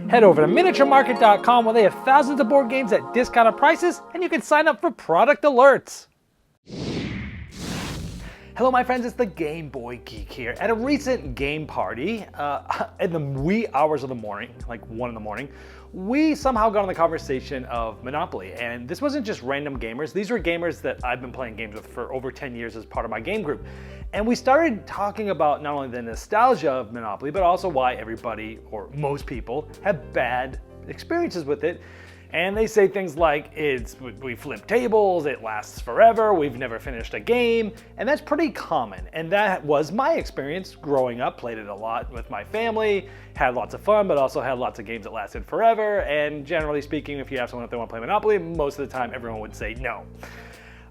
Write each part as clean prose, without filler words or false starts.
Head over to miniaturemarket.com where they have thousands of board games at discounted prices, and you can sign up for product alerts. Hello my friends, it's the Game Boy Geek here. At a recent game party, in the wee hours of the morning, like 1 in the morning, we somehow got on the conversation of Monopoly. And this wasn't just random gamers, these were gamers that I've been playing games with for over 10 years as part of my game group. And we started talking about not only the nostalgia of Monopoly, but also why everybody, or most people, have bad experiences with it. And they say things like, we flip tables, it lasts forever, we've never finished a game, and that's pretty common. And that was my experience growing up, played it a lot with my family, had lots of fun, but also had lots of games that lasted forever. And generally speaking, if you have someone that they want to play Monopoly, most of the time everyone would say no.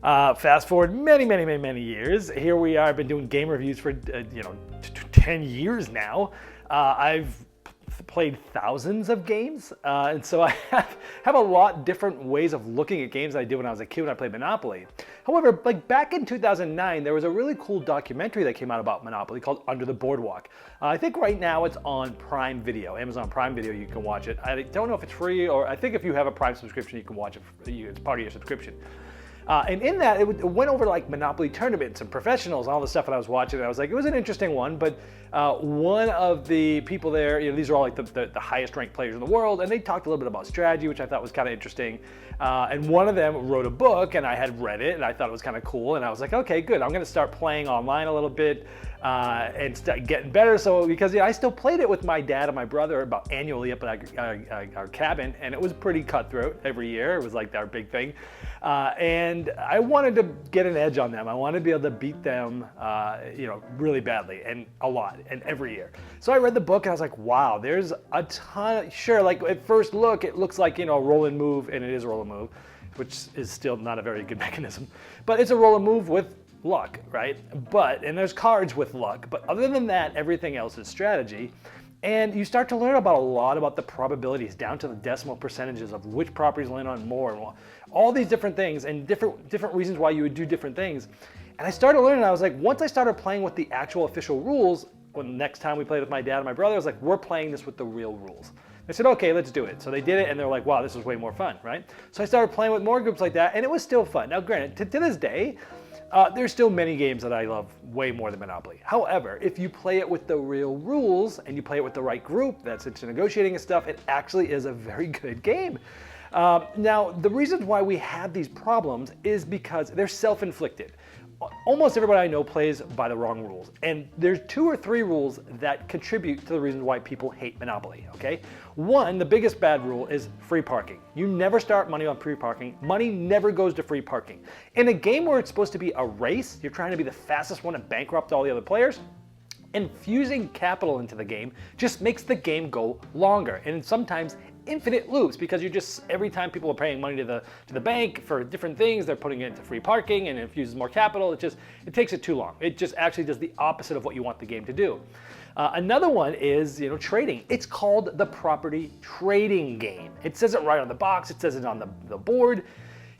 Fast forward many years, here we are, I've been doing game reviews for 10 years now. I've played thousands of games, and so I have a lot different ways of looking at games than I did when I was a kid when I played Monopoly. However, like back in 2009, there was a really cool documentary that came out about Monopoly called Under the Boardwalk. I think right now it's on Prime Video, Amazon Prime Video, you can watch it. I don't know if it's free, or I think if you have a Prime subscription, you can watch it, it's part of your subscription. And in that, it went over like Monopoly tournaments and professionals and all the stuff that I was watching. And I was like, it was an interesting one, but one of the people there, these are all like the highest ranked players in the world, and they talked a little bit about strategy, which I thought was kind of interesting. And one of them wrote a book, and I had read it, and I thought it was kind of cool. And I was like, okay, good. I'm going to start playing online a little bit and start getting better. So because I still played it with my dad and my brother about annually up at our cabin, and it was pretty cutthroat every year. It was like our big thing. And I wanted to get an edge on them. I wanted to be able to beat them, really badly and a lot and every year. So I read the book and I was like, wow, there's a ton. Sure, like at first look, it looks like, a roll and move, and it is a roll and move, which is still not a very good mechanism. But it's a roll and move with luck, right? And there's cards with luck. But other than that, everything else is strategy. And you start to learn a lot about the probabilities down to the decimal percentages of which properties land on more, and all these different things and different reasons why you would do different things. And I started learning, I was like, once I started playing with the actual official rules, when the next time we played with my dad and my brother, I was like, we're playing this with the real rules. They said, okay, let's do it. So they did it, and they're like, wow, this is way more fun, right? So I started playing with more groups like that, and it was still fun. Now, granted, to this day, there's still many games that I love way more than Monopoly. However, if you play it with the real rules and you play it with the right group that's into negotiating and stuff, it actually is a very good game. Now, the reasons why we have these problems is because they're self-inflicted. Almost everybody I know plays by the wrong rules. And there's 2 or 3 rules that contribute to the reasons why people hate Monopoly, okay? One, the biggest bad rule is free parking. You never start money on free parking. Money never goes to free parking. In a game where it's supposed to be a race, you're trying to be the fastest one and bankrupt all the other players, infusing capital into the game just makes the game go longer. And sometimes infinite loops, because you're just, every time people are paying money to the bank for different things, they're putting it into free parking and it infuses more capital. It takes it too long. It just actually does the opposite of what you want the game to do. Another one is, trading. It's called the property trading game. It says it right on the box. It says it on the board.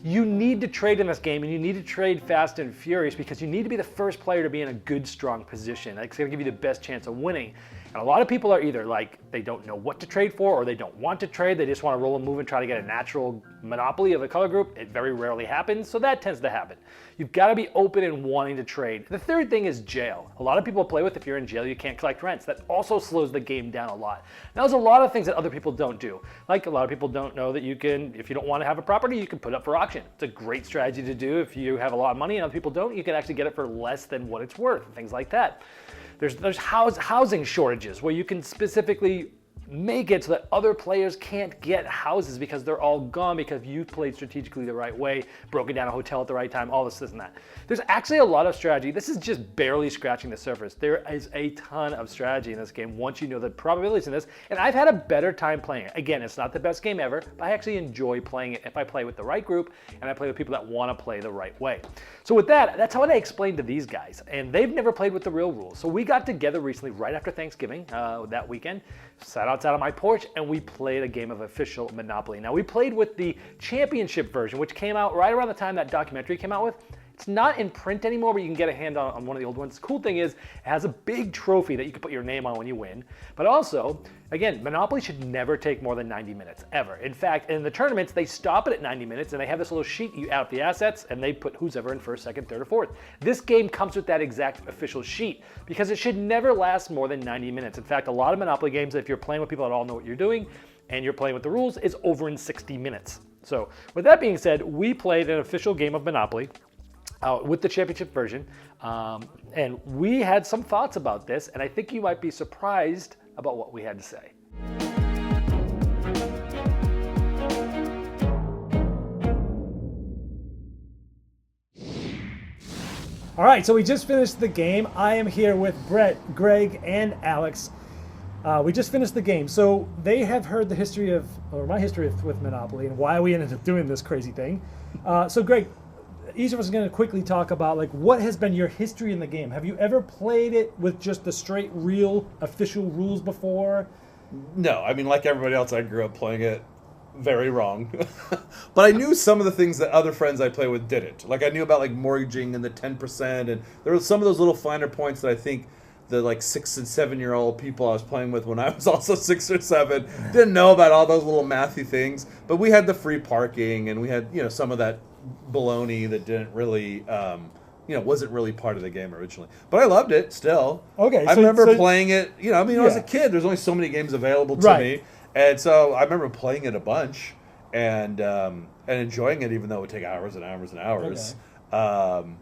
You need to trade in this game, and you need to trade fast and furious because you need to be the first player to be in a good, strong position. It's going to give you the best chance of winning. And a lot of people are either like, they don't know what to trade for, or they don't want to trade. They just want to roll and move and try to get a natural monopoly of a color group. It very rarely happens, so that tends to happen. You've got to be open and wanting to trade. The third thing is jail. A lot of people play with, if you're in jail, you can't collect rents. That also slows the game down a lot. Now, there's a lot of things that other people don't do. Like, a lot of people don't know that you can, if you don't want to have a property, you can put up for auction. It's a great strategy to do. If you have a lot of money and other people don't, you can actually get it for less than what it's worth, and things like that. There's housing shortages where you can specifically make it so that other players can't get houses because they're all gone because you played strategically the right way, broken down a hotel at the right time, all this and that. There's actually a lot of strategy. This is just barely scratching the surface. There is a ton of strategy in this game once you know the probabilities in this, and I've had a better time playing it. Again, it's not the best game ever, but I actually enjoy playing it if I play with the right group and I play with people that want to play the right way. So with that, that's how I explained to these guys, and they've never played with the real rules. So we got together recently right after Thanksgiving, that weekend, sat outside on my porch, and we played a game of official Monopoly. Now, we played with the championship version, which came out right around the time that documentary came out with, It's not in print anymore, but you can get a hand on one of the old ones. The cool thing is it has a big trophy that you can put your name on when you win. But also, again, Monopoly should never take more than 90 minutes, ever. In fact, in the tournaments, they stop it at 90 minutes, and they have this little sheet. You add up the assets, and they put who's ever in first, second, third, or fourth. This game comes with that exact official sheet because it should never last more than 90 minutes. In fact, a lot of Monopoly games, if you're playing with people that all know what you're doing, and you're playing with the rules, is over in 60 minutes. So with that being said, we played an official game of Monopoly with the championship version, and we had some thoughts about this, and I think you might be surprised about what we had to say. All right, so we just finished the game. I am here with Brett, Greg, and Alex. We just finished the game. So they have heard the history of, or my history with Monopoly and why we ended up doing this crazy thing. So Greg, each of us is going to quickly talk about like what has been your history in the game. Have you ever played it with just the straight, real, official rules before? No, I mean, like everybody else, I grew up playing it very wrong. But I knew some of the things that other friends I play with didn't. Like I knew about like mortgaging and the 10%, and there were some of those little finer points that I think the like 6 and 7 year old people I was playing with when I was also 6 or 7 didn't know about all those little mathy things. But we had the free parking, and we had, you know, some of that baloney that didn't really, you know, wasn't really part of the game originally. But I loved it still. Okay, I remember playing it. You know, I mean, I was a kid. There's only so many games available to me, and so I remember playing it a bunch and enjoying it, even though it would take hours and hours and hours. Okay.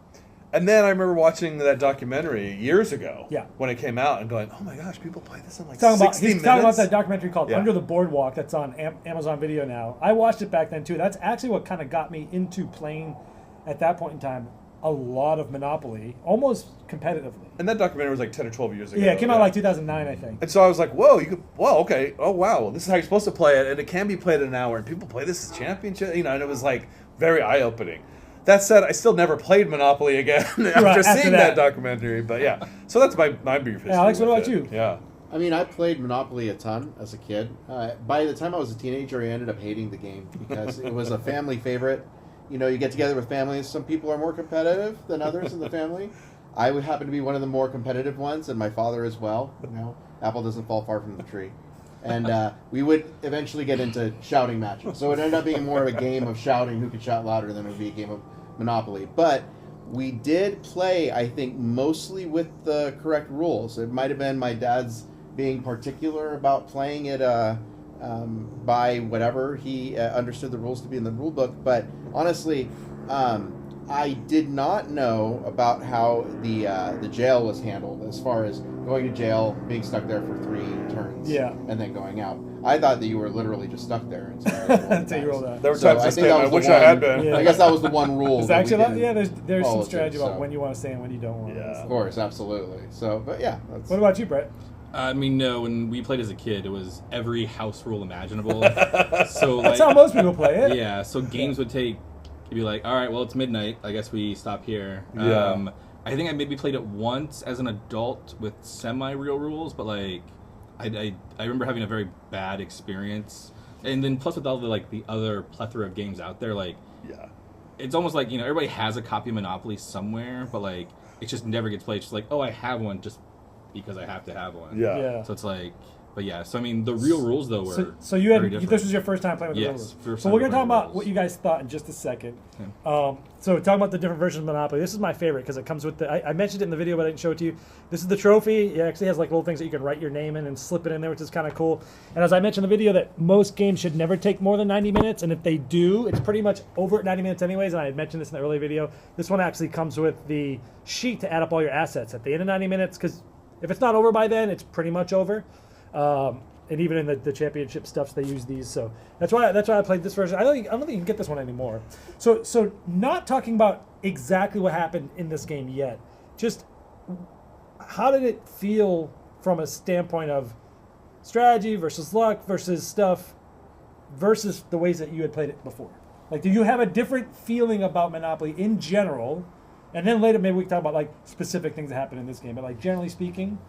And then I remember watching that documentary years ago when it came out and going, oh my gosh, people play this in like 60 minutes? He's talking about that documentary called Under the Boardwalk that's on Amazon Video now. I watched it back then too. That's actually what kind of got me into playing, at that point in time, a lot of Monopoly, almost competitively. And that documentary was like 10 or 12 years ago. Yeah, it came out like 2009, I think. And so I was like, whoa, okay, oh wow, well, this is how you're supposed to play it, and it can be played in an hour, and people play this as championship, you know, and it was like very eye-opening. That said, I still never played Monopoly again after seeing that documentary. But yeah, so that's my brief history. Alex, what about you? Yeah. I mean, I played Monopoly a ton as a kid. By the time I was a teenager, I ended up hating the game because it was a family favorite. You know, you get together with families. Some people are more competitive than others in the family. I would happen to be one of the more competitive ones, and my father as well. You know, apple doesn't fall far from the tree. And we would eventually get into shouting matches. So it ended up being more of a game of shouting who could shout louder than it would be a game of Monopoly. But we did play, I think, mostly with the correct rules. It might have been my dad's being particular about playing it by whatever he understood the rules to be in the rule book. But honestly, I did not know about how the jail was handled, as far as going to jail, being stuck there for 3 turns, and then going out. I thought that you were literally just stuck there until you rolled out. There were times I wish I had been. Yeah. I guess that was the one rule. There's actually there's some strategy about when you want to stay and when you don't want to. Yeah, of course, absolutely. So, but yeah. What about you, Brett? I mean, no, when we played as a kid, it was every house rule imaginable. So that's how most people play it. Yeah, so games would take, you'd be like, all right, well, it's midnight. I guess we stop here. Yeah. I think I maybe played it once as an adult with semi-real rules, but like, I remember having a very bad experience. And then plus with all the other plethora of games out there, it's almost like, you know, everybody has a copy of Monopoly somewhere, but like, it just never gets played. It's just like, oh, I have one just because I have to have one. Yeah. So it's like, but yeah, so I mean, the real rules though were so you had this was your first time playing with the rules. So we're gonna talk about what you guys thought in just a second. Okay. So talking about the different versions of Monopoly, this is my favorite because it comes with the. I mentioned it in the video, but I didn't show it to you. This is the trophy. It actually has like little things that you can write your name in and slip it in there, which is kind of cool. And as I mentioned in the video, that most games should never take more than 90 minutes, and if they do, it's pretty much over at 90 minutes anyways. And I had mentioned this in the earlier video. This one actually comes with the sheet to add up all your assets at the end of 90 minutes, because if it's not over by then, it's pretty much over. And even in the championship stuffs, they use these. So that's why I played this version. I don't think you can get this one anymore. So not talking about exactly what happened in this game yet. Just how did it feel from a standpoint of strategy versus luck versus stuff versus the ways that you had played it before? Like, do you have a different feeling about Monopoly in general? And then later, maybe we can talk about like specific things that happen in this game. But like generally speaking,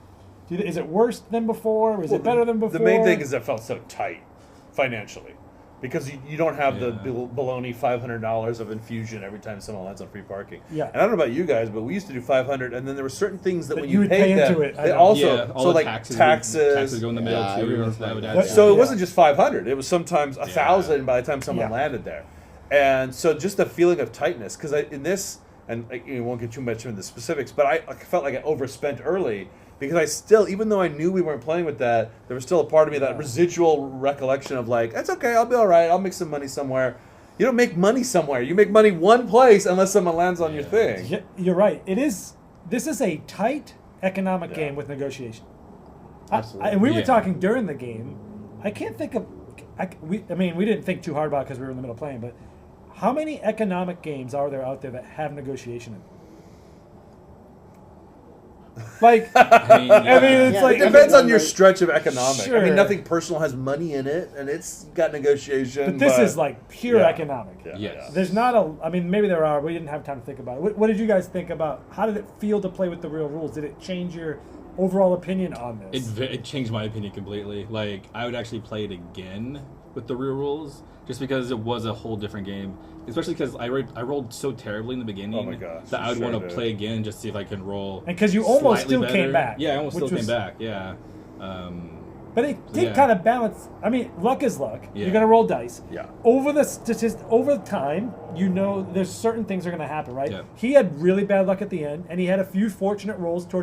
is it worse than before? Is it better than before? The main thing is that it felt so tight financially. Because you don't have the baloney $500 of infusion every time someone lands on free parking. Yeah. And I don't know about you guys, but we used to do 500, and then there were certain things that when you you would pay paid them, into it. they also all so the like taxes go in the middle Yeah, I too. remember That would that. add So up. it wasn't just 500; it was sometimes 1,000 by the time someone Yeah. landed there. And so just the feeling of tightness, because in this, and you won't get too much into the specifics, but I felt like I overspent early. Because I still, even though I knew we weren't playing with that, there was still a part of me, that residual recollection of like, that's okay, I'll be all right, I'll make some money somewhere. You don't make money somewhere. You make money one place unless someone lands on your thing. Yeah, you're right. This is a tight economic game with negotiation. Absolutely. And we were talking during the game. I can't think of. We didn't think too hard about it because we were in the middle of playing. But how many economic games are there out there that have negotiation in them? Like, it's like It depends on your stretch of economic. Sure. I mean, nothing personal has money in it, and it's got negotiation. But this is like pure Yeah. economic. Yeah. Yes. There's not a. I mean, maybe there are. We didn't have time to think about it. What did you guys think about? How did it feel to play with the real rules? Did it change your overall opinion on this? It changed my opinion completely. Like, I would actually play it again with the real rules, just because it was a whole different game. Especially because I rolled so terribly in the beginning Oh my gosh, that I would sure want to did. play again just to see if I can roll. And because you almost slightly still better. came back. Yeah, I almost which still was- came back. Yeah. But it did Yeah. kind of balance. I mean, luck is luck. Yeah. You're gonna roll dice. Yeah. Over time, there's certain things are gonna happen, right? Yeah. He had really bad luck at the end, and he had a few fortunate rolls in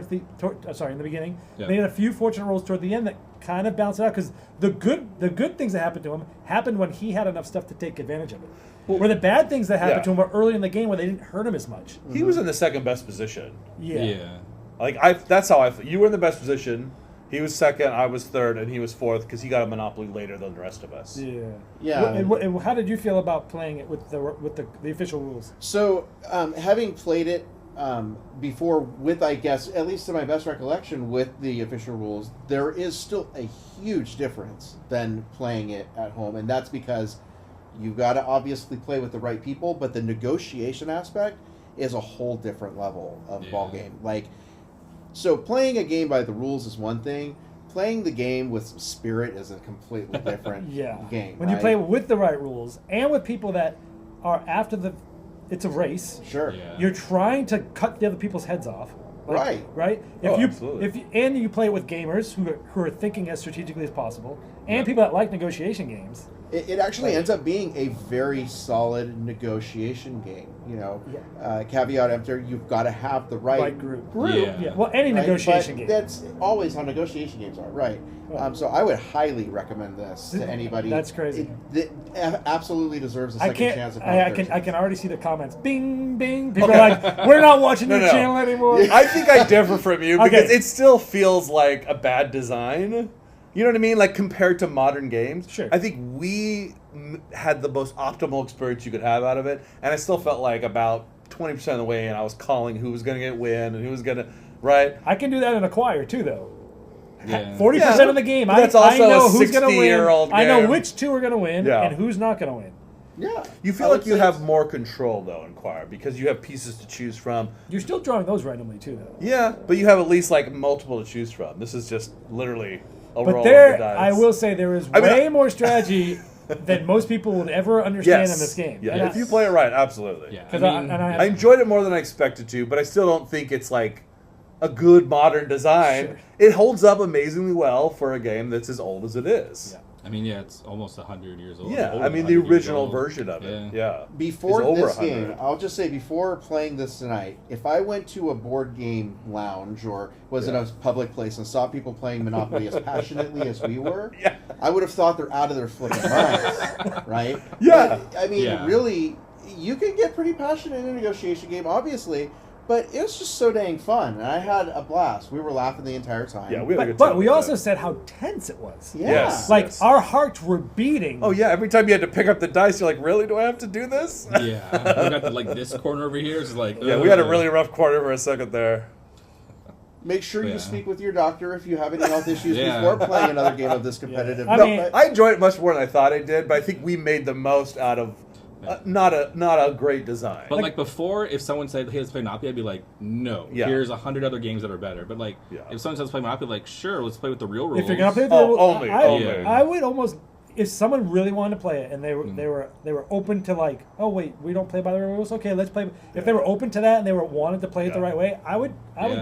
the beginning. Yeah. They had a few fortunate rolls toward the end that kind of balanced it out because the good things that happened to him happened when he had enough stuff to take advantage of it. Where the bad things that happened Yeah. to him were early in the game where they didn't hurt him as much. He was in the second best position. Yeah. Like that's how you were in the best position. He was second, I was third, and he was fourth because he got a monopoly later than the rest of us. Yeah. Yeah. And how did you feel about playing it with the official rules? So, having played it before with, I guess, at least to my best recollection, with the official rules, there is still a huge difference than playing it at home. And that's because you've got to obviously play with the right people, but the negotiation aspect is a whole different level of ball game. Like, so playing a game by the rules is one thing. Playing the game with spirit is a completely different game. When you play with the right rules and with people that are after it's a race. Sure. Yeah. You're trying to cut the other people's heads off. Right. Right. Absolutely. And you play it with gamers who are thinking as strategically as possible, and people that like negotiation games. It actually ends up being a very solid negotiation game. You know, caveat emptor, you've got to have the right group. Yeah. Well, any right? negotiation But game. that's always how negotiation games are, right? So I would highly recommend this to anybody. That's crazy. It absolutely deserves a I second can't. chance. I can already see the comments. Bing, bing. People are like, "We're not watching your channel anymore." I think I differ from you because Okay. it still feels like a bad design. You know what I mean? Like compared to modern games. Sure. I think we had the most optimal experience you could have out of it, and I still felt like about 20% of the way in, I was calling who was going to get win and who was going to, right? I can do that in Acquire too, though. Yeah. 40% of the game. But that's I also know a who's going to win. 60-year-old I know game. which two are going to win Yeah. and who's not going to win. Yeah. You feel I would like you say have more control, though, in Choir, because you have pieces to choose from. You're still drawing those randomly too, though. Yeah, but you have at least, like, multiple to choose from. This is just literally a But roll there, of the dice. I will say there is I mean, way more strategy than most people would ever understand in this game. Yeah, And if you play it right, absolutely. Yeah. 'cause I mean, I enjoyed it more than I expected to, but I still don't think it's like a good modern design. Sure. It holds up amazingly well for a game that's as old as it is. It's almost 100 years old. Yeah, Over I mean the 100 years original old. version of it. Yeah. Before It's over this 100. game, I'll just say before playing this tonight, if I went to a board game lounge or was in a public place and saw people playing Monopoly as passionately as we were, I would have thought they're out of their flipping minds, right? Yeah. But, I mean, Yeah. really, you can get pretty passionate in a negotiation game, obviously, but it was just so dang fun, and I had a blast. We were laughing the entire time. Yeah, we had a good But time we with also that. said how tense it was. Yeah. Yes. Like our hearts were beating. Oh yeah, every time you had to pick up the dice, you're like, really? Do I have to do this? Yeah. We got this corner over here. It's like, Yeah, we had a really rough quarter for a second there. Make sure you Yeah. speak with your doctor if you have any health issues Yeah. before playing another game of this competitive. I No, mean- I enjoyed it much more than I thought I did, but I think we made the most out of not a great design. But like before, if someone said, "Hey, let's play Monopoly," I'd be like, "No, Yeah. here's 100 other games that are better." But like, Yeah. if someone says play Monopoly, like, sure, let's play with the real rules. If you're gonna play the Oh, rules, only. I would almost if someone really wanted to play it and they were open to like, oh wait, we don't play by the rules. Okay, let's play. If they were open to that and they wanted to play it the right way, I would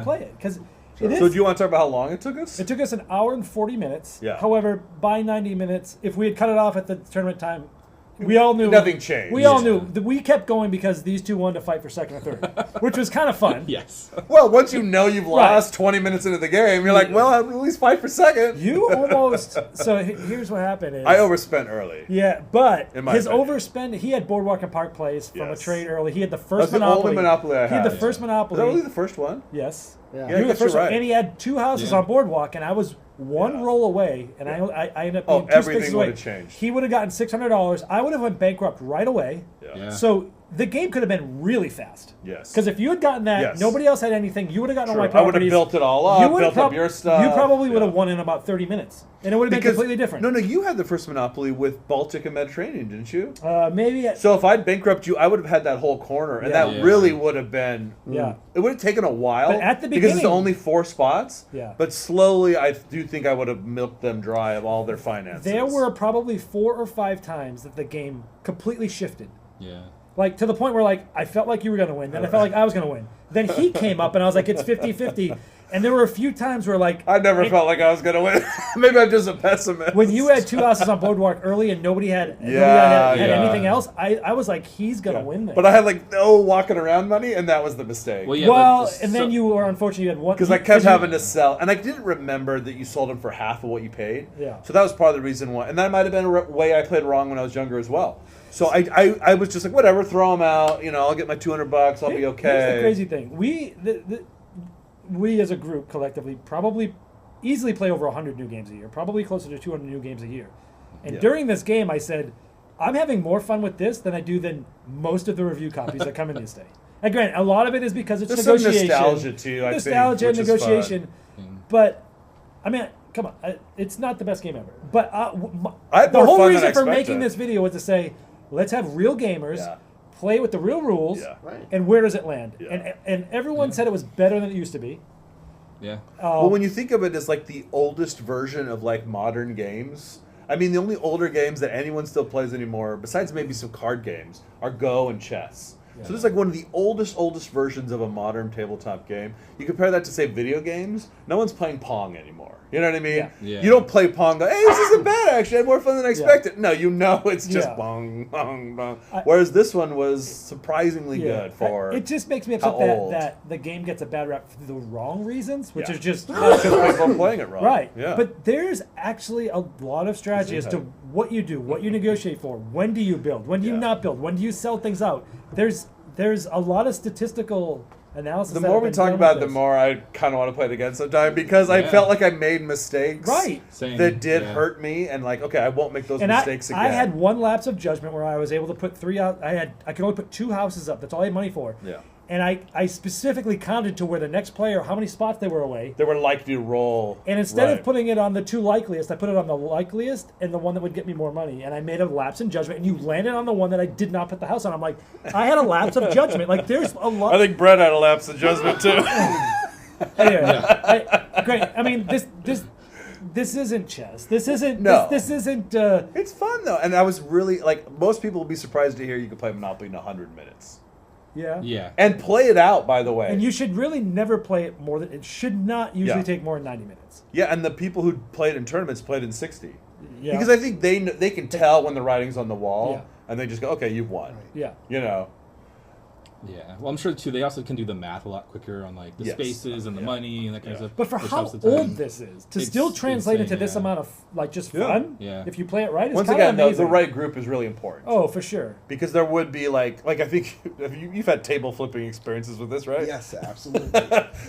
play it because. So do you want to talk about how long it took us? It took us an hour and 40 minutes. Yeah. However, by 90 minutes, if we had cut it off at the tournament time, we all knew nothing changed. We all knew that we kept going because these two wanted to fight for second or third, which was kind of fun. Yes. Well, once you know you've lost 20 minutes into the game, you're like, well, I'll at least fight for second. You almost. So here's what happened: is I overspent early. Yeah, but his opinion. overspend. He had Boardwalk and Park Place from a trade early. He had the That's first the Monopoly. only Monopoly I had. He had the first Monopoly. Was that really the first one? Yes. Yeah. He was the first one, right. and he had two houses on Boardwalk, and I was one roll away, and I ended up being two everything spaces away. would have changed. He would have gotten $600. I would have went bankrupt right away. Yeah. So the game could have been really fast. Yes. Because if you had gotten that, nobody else had anything. You would have gotten all my I would properties. have built it all up, built up your stuff. You probably would have won in about 30 minutes, and it would have been completely different. No, you had the first Monopoly with Baltic and Mediterranean, didn't you? Maybe. So if I'd bankrupt you, I would have had that whole corner, and that really would have been. Yeah. It would have taken a while. But at the because it's beginning- only 4 spots. Yeah. But slowly, I do think I would have milked them dry of all their finances. There were probably 4 or 5 times that the game completely shifted. Yeah. Like, to the point where, like, I felt like you were going to win. Then I felt like I was going to win. Then he came up, and I was like, it's 50-50. And there were a few times where, like... I never felt like I was going to win. Maybe I'm just a pessimist. When you had 2 houses on Boardwalk early and nobody had anything else, I was like, he's going to win this. But I had, like, no walking around money, and that was the mistake. Well, and then you were unfortunate you had one... Because I kept having to sell. And I didn't remember that you sold them for half of what you paid. Yeah. So that was part of the reason why. And that might have been a way I played wrong when I was younger as well. So I was just like, whatever, throw them out. You know, I'll get my $200. I'll be okay. Here's the crazy thing. We as a group collectively probably easily play over 100 new games a year, probably closer to 200 new games a year. And during this game, I said, I'm having more fun with this than I do than most of the review copies that come in this day. And granted, a lot of it is because it's There's negotiation. some nostalgia too, I think, Nostalgia and which is negotiation. fun. But, I mean, come on. It's not the best game ever. But I had the more whole fun than reason I for expected. making this video was to say, let's have real gamers play with the real rules, Right. and where does it land? Yeah. And everyone said it was better than it used to be. Yeah. Well, when you think of it as like the oldest version of like modern games, I mean, the only older games that anyone still plays anymore, besides maybe some card games, are Go and chess. So this is like one of the oldest versions of a modern tabletop game. You compare that to, say, video games, no one's playing Pong anymore. You know what I mean? Yeah. Yeah. You don't play Pong, go, hey, this isn't bad, actually. I had more fun than I expected. No, you know it's just bong, bong, bong. Whereas this one was surprisingly good for It just makes me upset how old. that the game gets a bad rap for the wrong reasons, which is just... because people are playing it wrong. Right. Yeah. But there's actually a lot of strategy as to what you do, what you negotiate for, when do you build, when do you not build, when do you sell things out. There's a lot of statistical analysis. The that more have we been talk done about it, with the this. more I kind of want to play it again sometime because I felt like I made mistakes Right. Same. that did Yeah. hurt me, and like, okay, I won't make those And mistakes again. I had one lapse of judgment where I was able to put 3 out. I could only put 2 houses up. That's all I had money for. Yeah. And I specifically counted to where the next player, how many spots they were away. They were likely to roll. And instead Right. of putting it on the 2 likeliest, I put it on the likeliest and the one that would get me more money. And I made a lapse in judgment. And you landed on the one that I did not put the house on. I'm like, I had a lapse of judgment. Like, there's a lot. I think Brett had a lapse of judgment too. Anyway, great. I mean, this isn't chess. This isn't. No. This isn't. It's fun though, and I was really like, most people would be surprised to hear you could play Monopoly in 100 minutes Yeah. Yeah. and play it out. By the way, And you should really never play it more than. It should not usually Yeah. take more than 90 minutes. yeah, and the people who played in tournaments played in 60 Yeah. because I think they can tell when the writing's on the wall, Yeah. and they just go, okay, you've won. Yeah. You know. Yeah. Well, I'm sure too. They also can do the math a lot quicker on like the Yes. spaces and the money and that kind of stuff. But for which how helps the time. old this is, to It's still translate insane, into this yeah. amount of like just Yeah. fun, Yeah. if you play it right, it's Once kind of again, amazing. the right group is really important. Oh, for sure. Because there would be like I think you've had table flipping experiences with this, right? Yes, absolutely.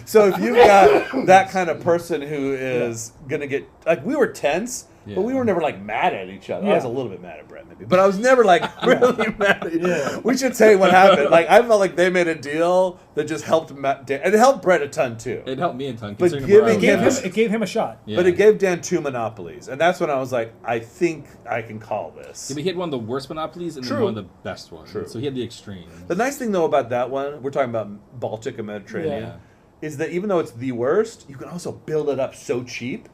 So if you've got that kind of person who is gonna get like, we were tense, but we were never like mad at each other. I was a little bit mad at Brett maybe, but I was never like really mad at you. Yeah. We should say what happened. Like I felt like they made a deal that just helped Dan, and it helped Brett a ton too. It helped me a ton. But considering where I giving was at. It gave him a shot. Yeah. But it gave Dan 2 monopolies, and that's when I was like, I think I can call this. Yeah, but he had one of the worst monopolies and then True. one of the best ones. True. So he had the extreme. The nice thing though about that one, we're talking about Baltic and Mediterranean, Yeah. is that even though it's the worst, you can also build it up so cheap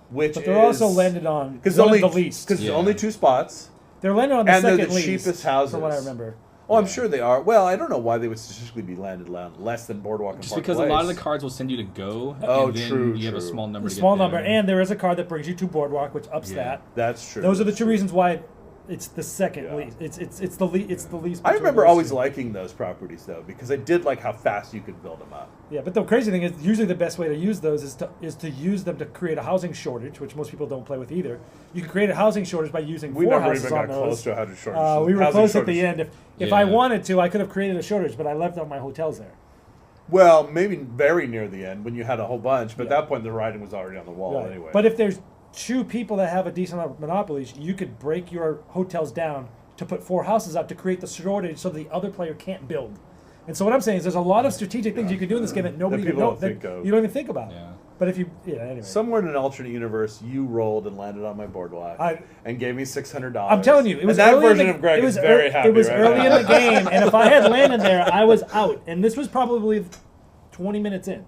which but they're also landed on because one only of the least. because there's only 2 spots. They're landed on the and second they're the least, cheapest houses, from what I remember. Oh, I'm sure they are. Well, I don't know why they would statistically be landed less than Boardwalk and Just Park because Place. a lot of the cards will send you to go, and then you have a small number to get number, there. and there is a card that brings you to Boardwalk, which ups that. That's true. Those are the 2 reasons why it's the second least. It's the least. I remember always liking those properties though, because I did like how fast you could build them up. Yeah, but the crazy thing is, usually the best way to use those is to use them to create a housing shortage, which most people don't play with either. You can create a housing shortage by using 4 houses on those. We never even got close to a housing shortage. We were close at the end. If I wanted to, I could have created a shortage, but I left all my hotels there. Well, maybe very near the end when you had a whole bunch, but at that point the writing was already on the wall anyway. But if there's 2 people that have a decent amount of monopolies, you could break your hotels down to put 4 houses out to create the shortage so the other player can't build. And so what I'm saying is there's a lot of strategic things you can do in this game that nobody that even knows. You don't even think about. Yeah. But if you, anyway. Somewhere in an alternate universe, you rolled and landed on my boardwalk and gave me $600. I'm telling you, it was that early version in the, of Greg it was is very happy. It was right early now. in the game, and if I had landed there, I was out. And this was probably 20 minutes in.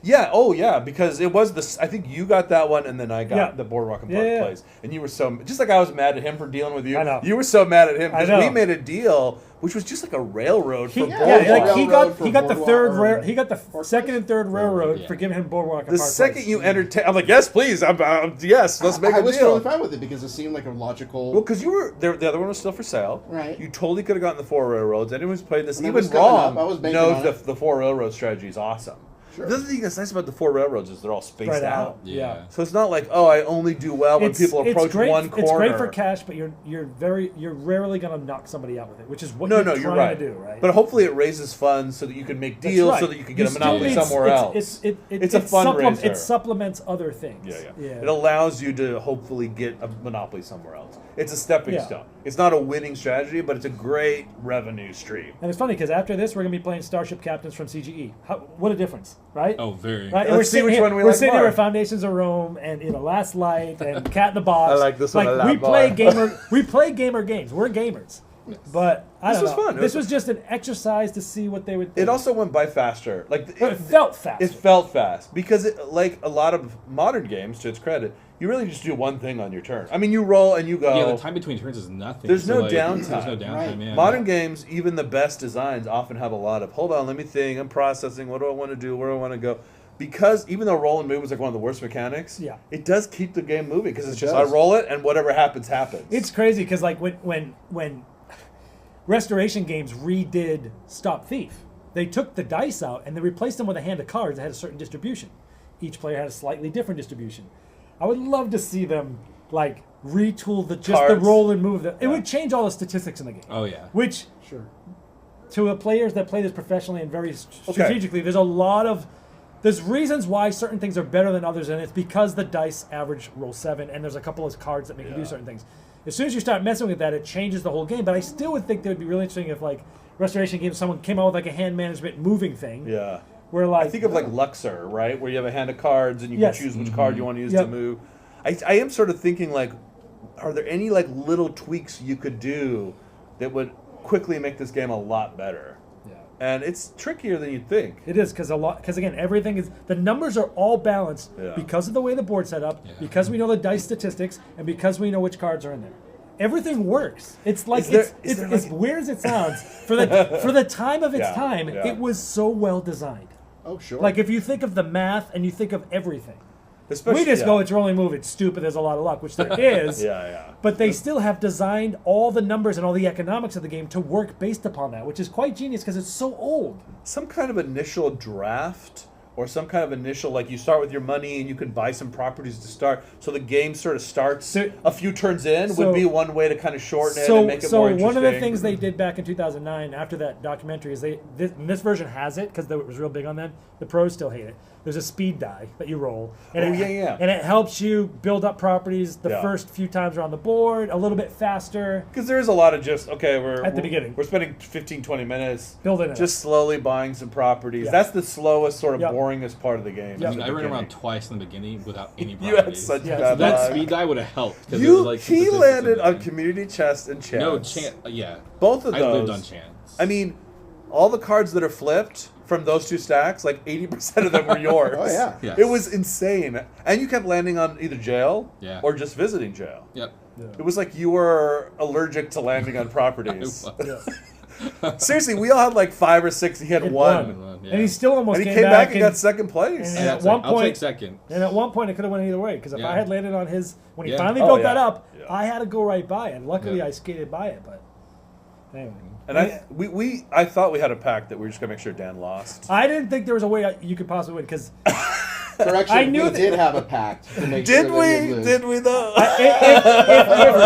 Yeah, because it was this. I think you got that one, and then I got the Boardwalk and Park Place. And you were just like I was mad at him for dealing with you. I know. You were so mad at him because we made a deal, which was just like a railroad for Boardwalk. He got the third he got the second and third railroad for giving him Boardwalk and Park Place. The second you entertain, I'm like, yes, please, yes, let's make a deal. I was totally fine with it because it seemed like a logical. Well, because you were the other one was still for sale. Right. You totally could have gotten the 4 railroads. Anyone who's played this, When it even was coming wrong, up, I was banking knows on the 4 railroad strategy is awesome. Sure. The other thing that's nice about the 4 railroads is they're all spaced out. Yeah. So it's not like, oh, I only do well when people approach one corner. It's great for cash, but you're rarely going to knock somebody out with it, which is what you're trying to do, right? But hopefully it raises funds so that you can make deals so that you can get a monopoly somewhere else. It's a fundraiser. It supplements other things. Yeah. It allows you to hopefully get a monopoly somewhere else. It's a stepping stone. It's not a winning strategy, but it's a great revenue stream. And it's funny because after this, we're going to be playing Starship Captains from CGE. What a difference, right? Oh, very. Right? Let's see which one we like more. We're sitting here with Foundations of Rome and Last Light and Cat in the Box. I like this one a lot we more. we play gamer games. We're gamers. But I don't know. This was fun. This was just an exercise to see what they would think. It also went by faster. It felt fast. It felt fast because, like a lot of modern games, to its credit, you really just do one thing on your turn. I mean, you roll and you go. Yeah, the time between turns is nothing. There's no downtime. There's no downtime. Right. Yeah. Modern games, even the best designs, often have a lot of, hold on, let me think, I'm processing, what do I want to do, where do I want to go? Because even though roll and move is like one of the worst mechanics, it does keep the game moving because it's just, I roll it and whatever happens, happens. It's crazy because like when Restoration Games redid Stop Thief, they took the dice out and they replaced them with a hand of cards that had a certain distribution. Each player had a slightly different distribution. I would love to see them like retool the roll and move. It would change all the statistics in the game. Oh yeah. Which to the players that play this professionally and very strategically, there's reasons why certain things are better than others, and it's because the dice average roll 7, and there's a couple of cards that make you do certain things. As soon as you start messing with that, it changes the whole game. But I still would think that would be really interesting if, like, Restoration Games, someone came out with like a hand management moving thing. Yeah. Where like I think of like Luxor, right, where you have a hand of cards and you can choose which card you want to use to move. I am sort of thinking like, are there any like little tweaks you could do that would quickly make this game a lot better? Yeah. And it's trickier than you'd think. It is because again, everything is, the numbers are all balanced because of the way the board's set up, because we know the dice statistics, and because we know which cards are in there. Everything works. It's like it's as weird as it sounds. For the time of its time, it was so well designed. Oh sure. Like if you think of the math and you think of everything. Especially, we just go, it's rolling move, it's stupid, there's a lot of luck, which there is. But they still have designed all the numbers and all the economics of the game to work based upon that, which is quite genius because it's so old. Some kind of initial draft or some kind of initial, like you start with your money and you can buy some properties to start, so the game sort of starts a few turns in would be one way to kind of shorten it and make it more interesting. So one of the things they did back in 2009 after that documentary is this version has it because it was real big on them. The pros still hate it. There's a speed die that you roll. And and it helps you build up properties the first few times around the board a little bit faster. Because there is a lot of just, we're at the beginning. We're spending 15, 20 minutes building it just slowly buying some properties. That's the slowest, sort of boringest part of the game. I mean, I ran around twice in the beginning without any properties. You had such bad luck. That speed die would have helped. He landed on Community Chest and Chance. No, Chance, Both of those. I lived on Chance. I mean, all the cards that are flipped, from those two stacks, like 80% of them were yours. Oh, yeah. Yes. It was insane. And you kept landing on either jail or just visiting jail. Yep. Yeah. It was like you were allergic to landing on properties. Yeah. Seriously, we all had like 5 or 6. He had one. And he still almost And he came back and got second place. and at one I'll point, take second. And at one point, it could have went either way because if I had landed on his when he finally Oh, built yeah. that up, Yeah. I had to go right by it. And luckily, I skated by it. But anyway, And I thought we had a pact that we were just gonna make sure Dan lost. I didn't think there was a way you could possibly win because Correction, I knew we that- did have a pact to make Did sure that you'd we? lose. Did we though? if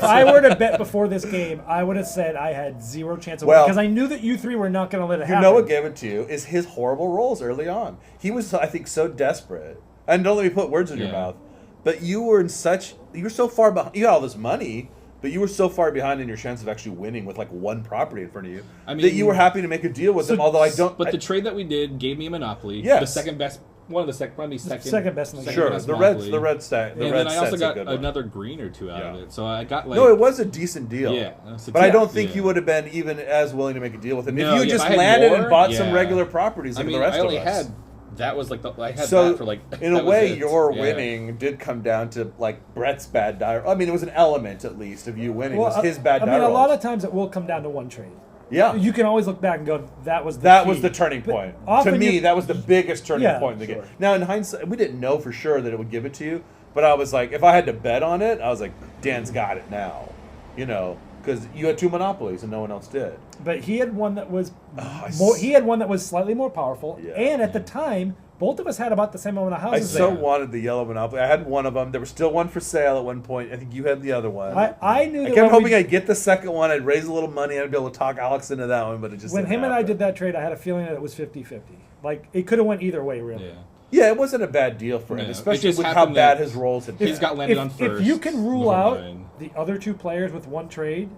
I were to bet before this game, I would have said I had zero chance of winning Well, because I knew that you three were not going to let it You happen. know what gave it to you is his horrible rolls early on. He was, I think, so desperate. And don't let me put words in your mouth. But you were so far behind. You had all this money, but you were so far behind in your chance of actually winning with like one property in front of you that you were happy to make a deal with him. Although I don't. But the trade that we did gave me a monopoly. Yes. The second best. One of the probably second best in the game. Sure, best the monopoly. red stack. The And red then I also set's a got good one. another green or two out of it. So I got like. No, it was a decent deal. Yeah. But I don't think you would have been even as willing to make a deal with him if you just landed and bought some regular properties like the rest of us. I only had. That was like I had so that for like. In a way, your winning did come down to like Brett's bad die. I mean, it was an element at least of you winning. Was his bad die I mean, a rolls. lot of times it will come down to one trade. Yeah. You can always look back and go, that was the turning point. But To me, often that was the biggest turning point in the game. Now, in hindsight, we didn't know for sure that it would give it to you, but I was like, if I had to bet on it, I was like, Dan's got it now. You know, because you had 2 monopolies and no one else did. But he had one that was he had one that was slightly more powerful, and at the time, both of us had about the same amount of I houses. so wanted the yellow monopoly. I had one of them. There was still one for sale at one point. I think you had the other one. I knew. I kept hoping I'd get the second one. I'd raise a little money. I'd be able to talk Alex into that one, but it just when didn't him and I happen. did that trade, I had a feeling that it was 50-50. Like it could have went either way, really. Yeah, it wasn't a bad deal for him, No, especially it just with how happened bad that his rolls had been. He's got landed on first. If you can rule was out mine. the other 2 players with one trade,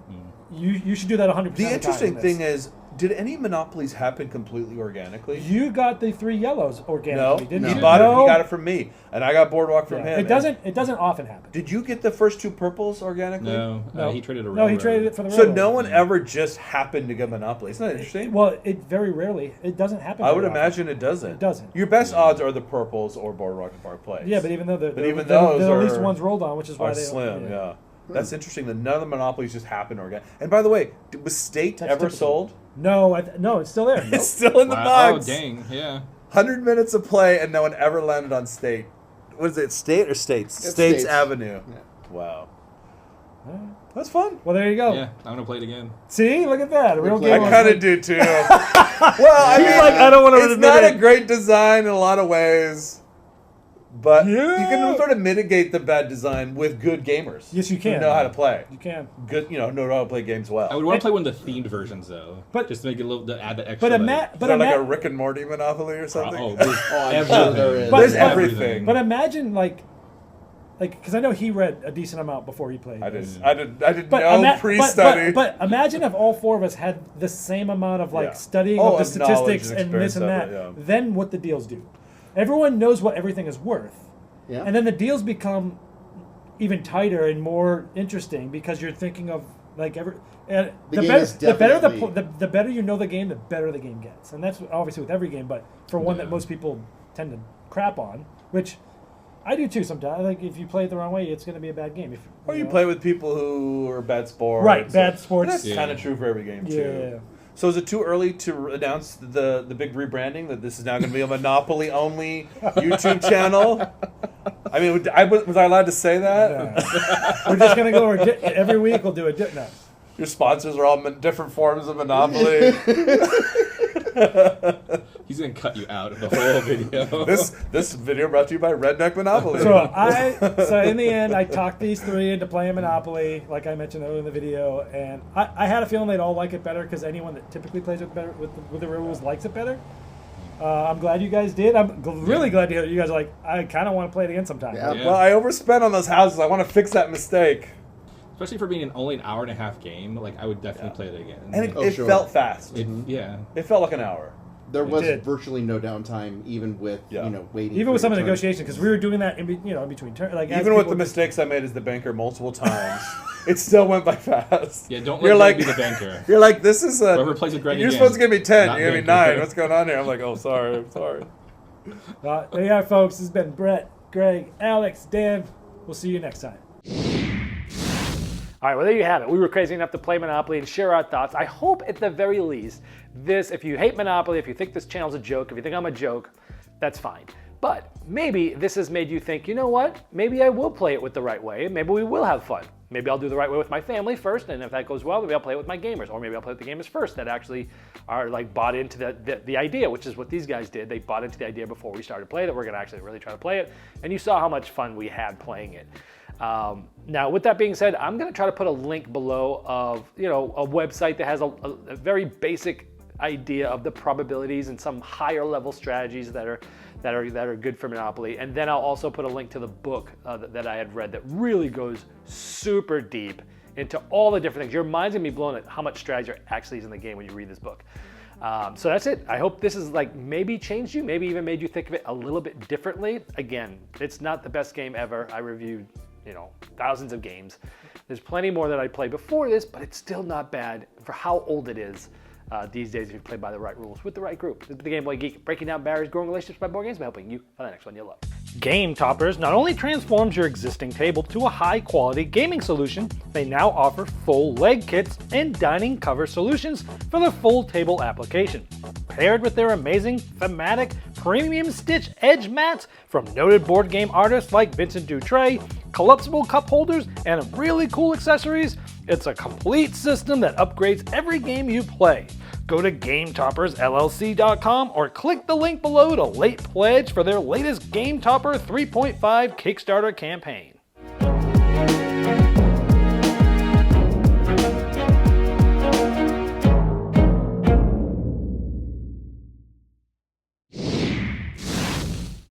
you should do that 100%. The interesting of the time in thing this. is, did any monopolies happen completely organically? You got the 3 yellows No, organically, didn't he you? bought it. No. He got it from me, and I got Boardwalk from him. It doesn't often happen. Did you get the first 2 purples organically? No, he traded a No, he railroad. traded it for the So railroad. no one ever just happened to get Monopoly. Isn't that interesting? Well, it very rarely. It doesn't happen. I would very often. imagine it doesn't. It doesn't. Your best odds are the purples or Boardwalk and Park Place. Yeah, but even though they're even they're those the least are- ones rolled on, which is why are they slim. Yeah. That's interesting that none of the monopolies just happen organic. And by the way, was State That's ever typical. sold? No, no, it's still there. It's still in the Wow. Oh box. dang! Yeah. 100 minutes of play and no one ever landed on State. What is it? State or States? It's States States. Avenue. Yeah. Wow. That's fun. Well, there you go. Yeah, I'm gonna play it again. See, look at that. A real play. game. I kind of do too. Well, I He's mean, like, I don't want to it's admit not it. a great design in a lot of ways, but you Yeah. can sort of mitigate the bad design with good gamers. Yes, you Who can. know how to play. You can. Good, know how to play games well. I would want to play one of the themed versions though, But- just to make it a little to add the extra. But like, Is that like a Rick and Morty Monopoly or something? oh, there's I'm everything. sure there is. There's But- everything. But imagine like, because I know he read a decent amount before he played. I this. didn't But, know but pre-study. but imagine if all 4 of us had the same amount of like Yeah. studying Oh, of the of knowledge statistics and and this and that. experience of it, Then what the deals do? Everyone knows what everything is worth, Yeah. and then the deals become even tighter and more interesting because you're thinking of like every. And The game is the better definitely- the better you know the game, the better the game gets, and that's obviously with every game. But for one that most people tend to crap on, which I do too sometimes. Like if you play it the wrong way, it's going to be a bad game. If, Or you know. play with people who are bad sports. Right, bad sports. That's Yeah. kind of true for every game too. Yeah. So is it too early to announce the big rebranding that this is now going to be a Monopoly only YouTube channel? I mean, was I allowed to say that? No. We're just going to go every week. We'll do a dip. No. Your sponsors are all different forms of Monopoly. He's gonna cut you out of the whole video. this video brought to you by Redneck Monopoly. So in the end, I talked these 3 into playing Monopoly, like I mentioned earlier in the video, and I had a feeling they'd all like it better because anyone that typically plays with the real rules likes it better. I'm glad you guys did. I'm really glad to hear that you guys are like, I kind of want to play it again sometime. Yeah. Yeah. Well, I overspent on those houses. I want to fix that mistake. Especially for being only an hour and a half game, like I would definitely play it again. And Oh, it sure. felt fast. Yeah. It felt like an hour. There was did. virtually no downtime, even with waiting. Even for with some of the your turn. negotiations, because we were doing that in between turns. Like as Even with people the mistakes I made as the banker multiple times. it still went by fast. Yeah, don't let Greg be the banker. You're like, this is a. Whoever plays with Greg You're again, supposed to give me 10. not You give me banker. 9. What's going on here? I'm like, oh, sorry. I'm sorry. There you are, folks. This has been Brett, Greg, Alex, Dan. We'll see you next time. All right, well, there you have it. We were crazy enough to play Monopoly and share our thoughts. I hope at the very least, if you hate Monopoly, if you think this channel's a joke, if you think I'm a joke, that's fine. But maybe this has made you think, you know what? Maybe I will play it with the right way. Maybe we will have fun. Maybe I'll do the right way with my family first, and if that goes well, maybe I'll play it with my gamers. Or maybe I'll play with the gamers first that actually are like bought into the idea, which is what these guys did. They bought into the idea before we started playing that we're gonna actually really try to play it. And you saw how much fun we had playing it. Now, with that being said, I'm going to try to put a link below of, a website that has a very basic idea of the probabilities and some higher level strategies that are good for Monopoly. And then I'll also put a link to the book that I had read that really goes super deep into all the different things. Your mind's going to be blown at how much strategy actually is in the game when you read this book. So that's it. I hope this is maybe changed you, maybe even made you think of it a little bit differently. Again, it's not the best game ever. I reviewed thousands of games. There's plenty more that I played before this, but it's still not bad for how old it is these days if you play by the right rules with the right group. This is the Game Boy Geek, breaking down barriers, growing relationships by board games, by helping you find the next one you love. Game Toppers not only transforms your existing table to a high-quality gaming solution, they now offer full leg kits and dining cover solutions for the full table application. Paired with their amazing thematic premium stitch edge mats from noted board game artists like Vincent Dutray, collapsible cup holders, and really cool accessories, it's a complete system that upgrades every game you play. Go to GameToppersLLC.com or click the link below to late pledge for their latest Game Topper 3.5 Kickstarter campaign.